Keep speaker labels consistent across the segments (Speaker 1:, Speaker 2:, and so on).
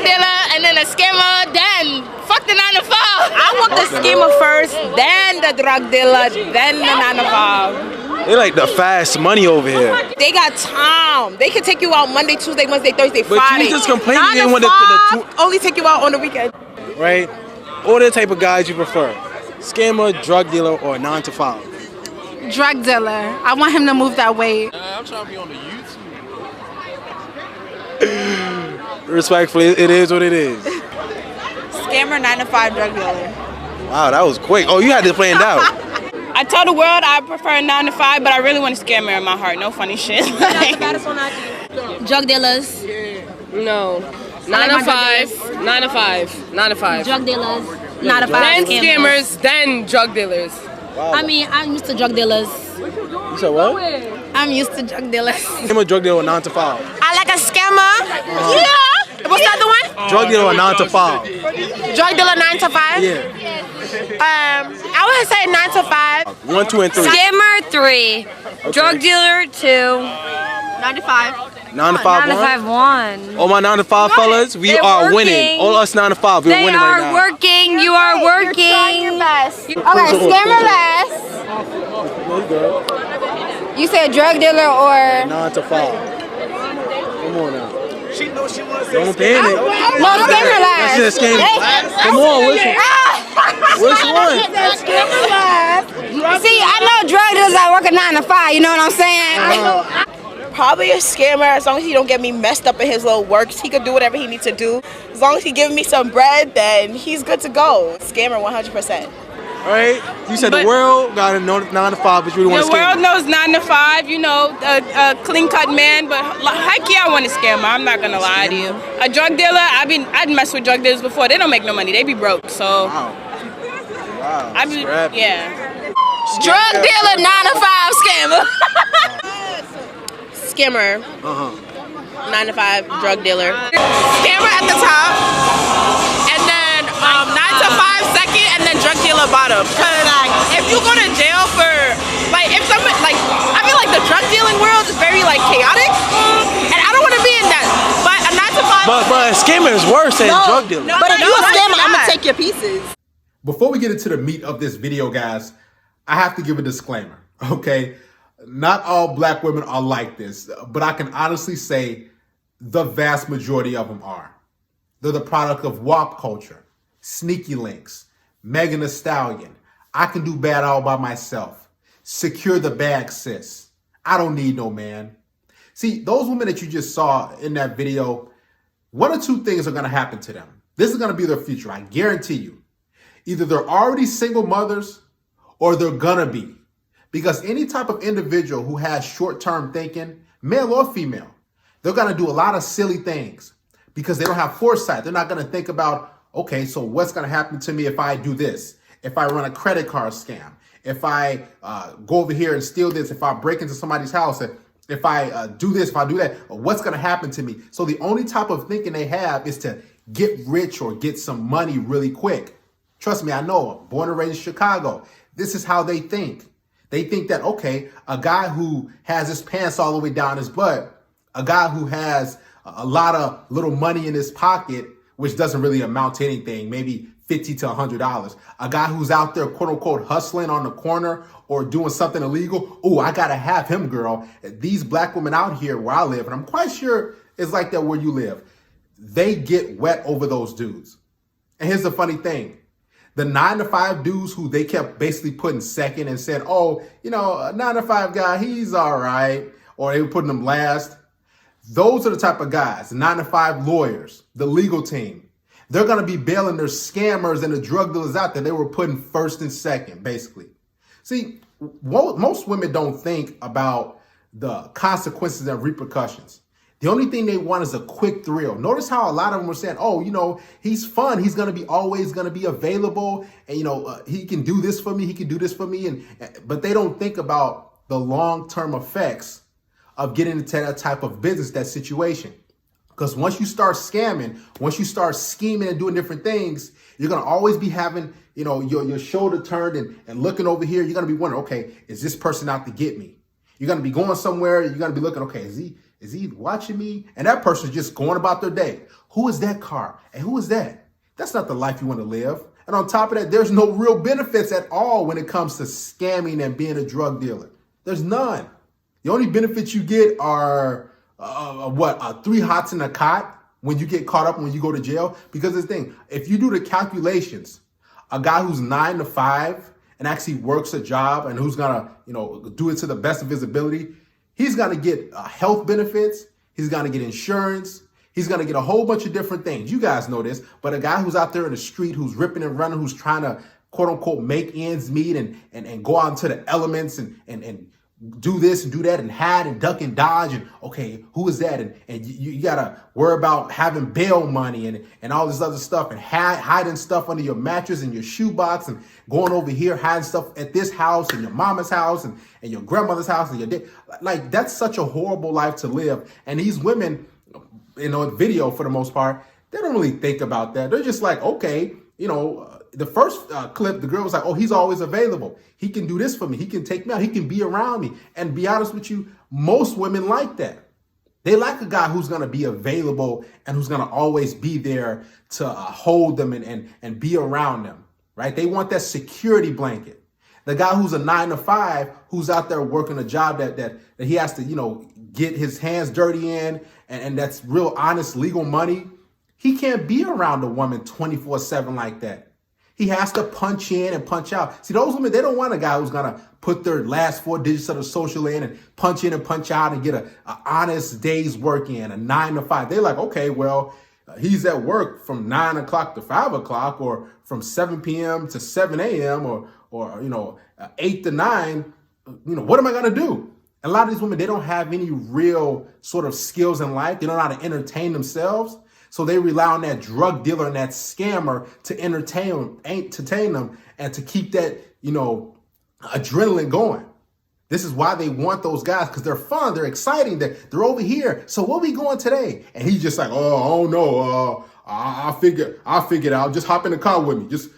Speaker 1: dealer and then a scammer, then fuck the 9 to 5.
Speaker 2: I want the scammer first, then the drug dealer, then the 9 to 5.
Speaker 3: They like the fast money over here.
Speaker 2: They got time. They can take you out Monday, Tuesday, Wednesday, Thursday,
Speaker 3: But
Speaker 2: Friday.
Speaker 3: you just complain
Speaker 2: 9
Speaker 3: you didn't
Speaker 2: to
Speaker 3: want the
Speaker 2: 5, only take you out on the weekend.
Speaker 3: right? What are the type of guys you prefer? Scammer, drug dealer, or 9 to 5?
Speaker 1: Drug dealer. I want him to move that weight.
Speaker 4: I'm trying to be on the YouTube.
Speaker 3: Respectfully, it is what it is.
Speaker 2: Scammer, 9 to 5, drug dealer.
Speaker 3: Wow, that was quick. Oh, you had this planned out.
Speaker 1: I tell the world I prefer 9 to 5, but I really want a scammer in my heart. No funny shit.
Speaker 5: Drug dealers.
Speaker 6: No. 9 to 5. 9 to 5. 9 to 5.
Speaker 5: Drug dealers. 9 to 5.
Speaker 6: Then scammers, then drug dealers.
Speaker 3: Wow.
Speaker 5: I mean, I'm used to drug dealers.
Speaker 3: You said what?
Speaker 5: I'm used to drug dealers.
Speaker 3: Scammer, drug dealer, or 9 to 5?
Speaker 2: I like a scammer. Yeah. What's the other one?
Speaker 3: Drug dealer, or 9 to 5?
Speaker 2: Drug dealer, 9 to 5.
Speaker 3: Yeah.
Speaker 2: I would say 9 to 5.
Speaker 3: 1, 2, and 3.
Speaker 6: Scammer, 3. Drug dealer, 2.
Speaker 2: 9 to 5.
Speaker 3: 9 to 5,
Speaker 6: 9 to 5, 1.
Speaker 3: All my 9 to 5 fellas, we
Speaker 6: They're
Speaker 3: are winning.
Speaker 6: working.
Speaker 3: All us 9 to 5, we're
Speaker 6: They
Speaker 3: winning right
Speaker 6: are
Speaker 3: now.
Speaker 6: working. You are working.
Speaker 2: Best. Okay, scammer last. You said drug dealer or
Speaker 3: 9 to 5. Come on now. Don't panic.
Speaker 2: no scammer last.
Speaker 3: That's just scammer. Come on, which one? Which one?
Speaker 2: See, I know drug dealers that work at 9 to 5. You know what I'm saying? Probably a scammer. As long as he don't get me messed up in his little works, he could do whatever he needs to do. As long as he giving me some bread, then he's good to go. Scammer, 100%.
Speaker 3: All right. You said the world got a 9 to 5, but you really want
Speaker 1: The
Speaker 3: to scam.
Speaker 1: world knows 9 to 5, you know, a clean cut man, but heck yeah, I want a scammer. I'm not gonna lie to you. A drug dealer, I'd mess with drug dealers before. They don't make no money. They be broke. So
Speaker 3: Wow. Wow.
Speaker 1: I be
Speaker 3: Scrappy.
Speaker 1: yeah.
Speaker 2: Drug dealer, 9 to 5 scammer. Scammer, 9 to 5 drug dealer. Scammer at the top, and then 9 to 5 second, and then drug dealer bottom. Cause like if you go to jail for like if someone like I feel like the drug dealing world is very like chaotic, and I don't want to be in that. But a 9 to 5.
Speaker 3: But a scammer is worse than drug dealer.
Speaker 2: But if you a scammer, I'm gonna take your pieces.
Speaker 7: Before we get into the meat of this video, guys, I have to give a disclaimer, okay? Not all black women are like this, but I can honestly say the vast majority of them are. They're the product of WAP culture, sneaky links, Megan Thee Stallion, I can do bad all by myself, secure the bag, sis, I don't need no man. See, those women that you just saw in that video, one or two things are gonna happen to them. This is gonna be their future, I guarantee you. Either they're already single mothers or they're gonna be. Because any type of individual who has short-term thinking, male or female, they're gonna do a lot of silly things because they don't have foresight. They're not gonna think about, okay, so what's gonna happen to me if I do this? If I run a credit card scam? If I go over here and steal this? If I break into somebody's house? If I do this, if I do that? What's gonna happen to me? So the only type of thinking they have is to get rich or get some money really quick. Trust me, I know, born and raised in Chicago. This is how they think. They think that, okay, a guy who has his pants all the way down his butt, a guy who has a lot of little money in his pocket, which doesn't really amount to anything, maybe $50 to $100. A guy who's out there, quote unquote, hustling on the corner or doing something illegal. Oh, I gotta have him, girl. These black women out here where I live, and I'm quite sure it's like that where you live, they get wet over those dudes. And here's the funny thing. The 9 to 5 dudes who they kept basically putting second and said, oh, you know, a 9 to 5 guy, he's all right. Or they were putting them last. Those are the type of guys, the 9 to 5 lawyers, the legal team. They're going to be bailing their scammers and the drug dealers out there. They were putting first and second, basically. See, most women don't think about the consequences and repercussions. The only thing they want is a quick thrill. Notice how a lot of them were saying, oh, you know, he's fun. He's going to be always going to be available. And, you know, he can do this for me. He can do this for me. But they don't think about the long-term effects of getting into that type of business, that situation. Because once you start scamming, once you start scheming and doing different things, you're going to always be having, you know, your shoulder turned and looking over here. You're going to be wondering, okay, is this person out to get me? You're going to be going somewhere. You're going to be looking, okay, Is he watching me? And that person's just going about their day. Who is that car? And who is that? That's not the life you want to live. And on top of that, there's no real benefits at all when it comes to scamming and being a drug dealer. There's none. The only benefits you get are, 3 hots in a cot when you get caught up when you go to jail. Because the thing, if you do the calculations, a guy who's 9 to 5 and actually works a job and who's gonna, do it to the best of his ability, he's gonna get health benefits. He's gonna get insurance. He's going to get a whole bunch of different things. You guys know this, but a guy who's out there in the street, who's ripping and running, who's trying to quote unquote make ends meet and go out into the elements and do this and do that and hide and duck and dodge. And okay, who is that? And you got to worry about having bail money and all this other stuff and hiding stuff under your mattress and your shoebox and going over here, hiding stuff at this house and your mama's house and your grandmother's house and your dad. Like, that's such a horrible life to live. And these women, video for the most part, they don't really think about that. They're just like, okay, the first clip, the girl was like, oh, he's always available. He can do this for me. He can take me out. He can be around me. And be honest with you, most women like that. They like a guy who's going to be available and who's going to always be there to hold them and be around them, right? They want that security blanket. The guy who's a 9 to 5, who's out there working a job that he has to, get his hands dirty in, and that's real honest legal money. He can't be around a woman 24/7 like that. He has to punch in and punch out. See, those women, they don't want a guy who's going to put their last 4 digits of the social in and punch out and get a honest day's work in, a 9 to 5. They're like, okay, well, he's at work from 9 o'clock to 5 o'clock or from 7 p.m. to 7 a.m. or 8 to 9. What am I going to do? A lot of these women, they don't have any real sort of skills in life. They don't know how to entertain themselves. So they rely on that drug dealer and that scammer to entertain them and to keep that, adrenaline going. This is why they want those guys, because they're fun. They're exciting. They're over here. So where we going today? And he's just like, oh, I don't know. I'll figure it out. Just hop in the car with me. Just,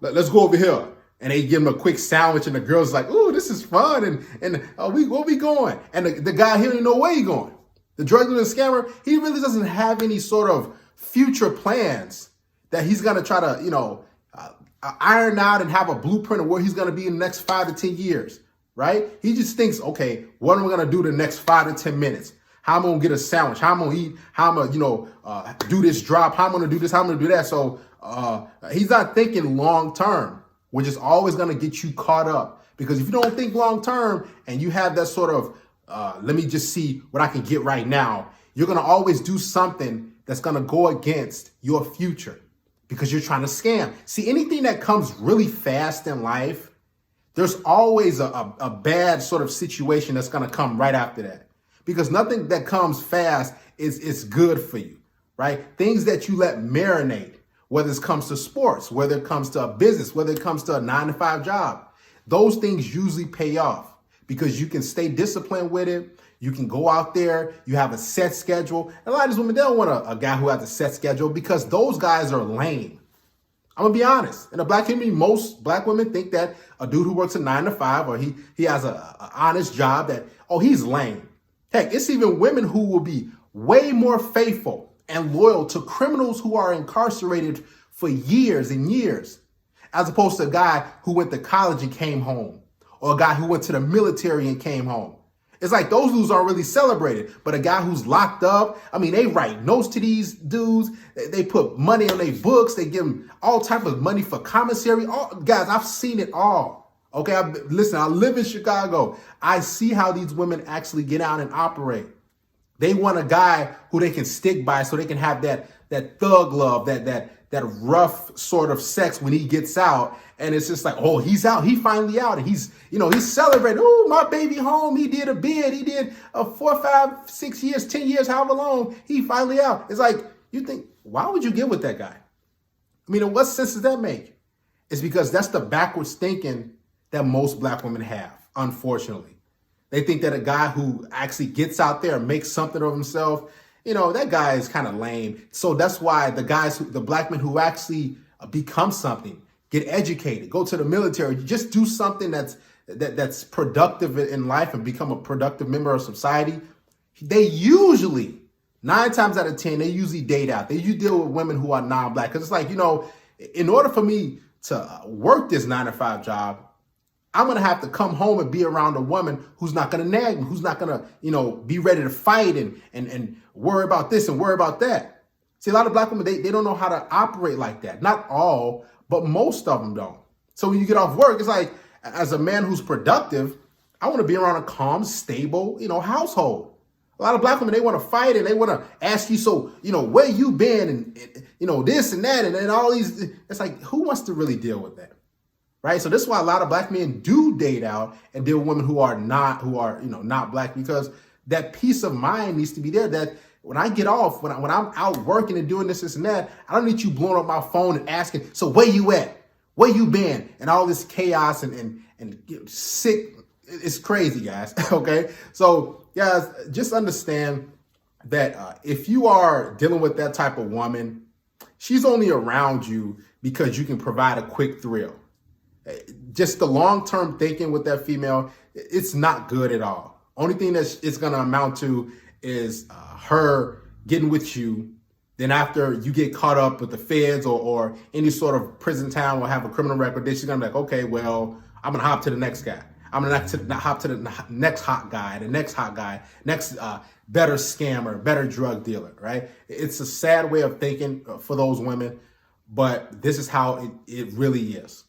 Speaker 7: let's go over here. And they give him a quick sandwich, and the girl's like, "Ooh, this is fun!" And where we going? And the guy here didn't know where he going. The drug dealer scammer, he really doesn't have any sort of future plans that he's gonna try to, iron out and have a blueprint of where he's gonna be in the next 5 to 10 years, right? He just thinks, okay, what am I gonna do the next 5 to 10 minutes? How am I gonna get a sandwich? How am I gonna eat? How am I, do this drop? How am I gonna do this? How am I gonna do that? So he's not thinking long term, which is always going to get you caught up. Because if you don't think long term and you have that sort of, let me just see what I can get right now, you're going to always do something that's going to go against your future because you're trying to scam. See, anything that comes really fast in life, there's always a bad sort of situation that's going to come right after that. Because nothing that comes fast is good for you, right? Things that you let marinate, whether it comes to sports, whether it comes to a business, whether it comes to a 9 to 5 job, those things usually pay off because you can stay disciplined with it. You can go out there. You have a set schedule. And a lot of these women, they don't want a guy who has a set schedule because those guys are lame. I'm going to be honest. In the black community, most black women think that a dude who works a 9 to 5 or he has a honest job that, he's lame. Heck, it's even women who will be way more faithful and loyal to criminals who are incarcerated for years and years, as opposed to a guy who went to college and came home, or a guy who went to the military and came home. It's like those dudes aren't really celebrated, but a guy who's locked up, they write notes to these dudes, they put money on their books, they give them all type of money for commissary. Guys, I've seen it all. Okay, listen, I live in Chicago. I see how these women actually get out and operate. They want a guy who they can stick by so they can have that thug love, that rough sort of sex when he gets out. And it's just like, he's out. He finally out. And he's celebrating. Oh, my baby home. He did a bid. He did 4, 5, 6 years, 10 years, however long. He finally out. It's like, you think, why would you get with that guy? What sense does that make? It's because that's the backwards thinking that most black women have, unfortunately. They think that a guy who actually gets out there and makes something of himself, that guy is kind of lame. So that's why the black men who actually become something, get educated, go to the military, just do something that's productive in life and become a productive member of society. they usually, 9 times out of 10, they usually date out. They usually deal with women who are non-black. Because it's like, you know, in order for me to work this 9-to-5 job, I'm going to have to come home and be around a woman who's not going to nag me, who's not going to, you know, be ready to fight and worry about this and worry about that. See, a lot of black women, they don't know how to operate like that. Not all, but most of them don't. So when you get off work, it's like, as a man who's productive, I want to be around a calm, stable, you know, household. A lot of black women, they want to fight and they want to ask you, so, you know, where you been and you know, this and that and all these. It's like, who wants to really deal with that? Right. So this is why a lot of black men do date out and deal with women who are, you know, not black, because that peace of mind needs to be there. That when I get off, when I'm out working and doing this and that, I don't need you blowing up my phone and asking, so where you at? Where you been? And all this chaos and sick. It's crazy, guys. Okay. So guys, just understand that if you are dealing with that type of woman, she's only around you because you can provide a quick thrill. Just the long-term thinking with that female, it's not good at all. Only thing that it's going to amount to is her getting with you. Then after you get caught up with the feds or any sort of prison town will have a criminal record, then she's going to be like, okay, well, I'm going to hop to the next guy. I'm going to hop to the next hot guy, next better scammer, better drug dealer, right? It's a sad way of thinking for those women, but this is how it really is.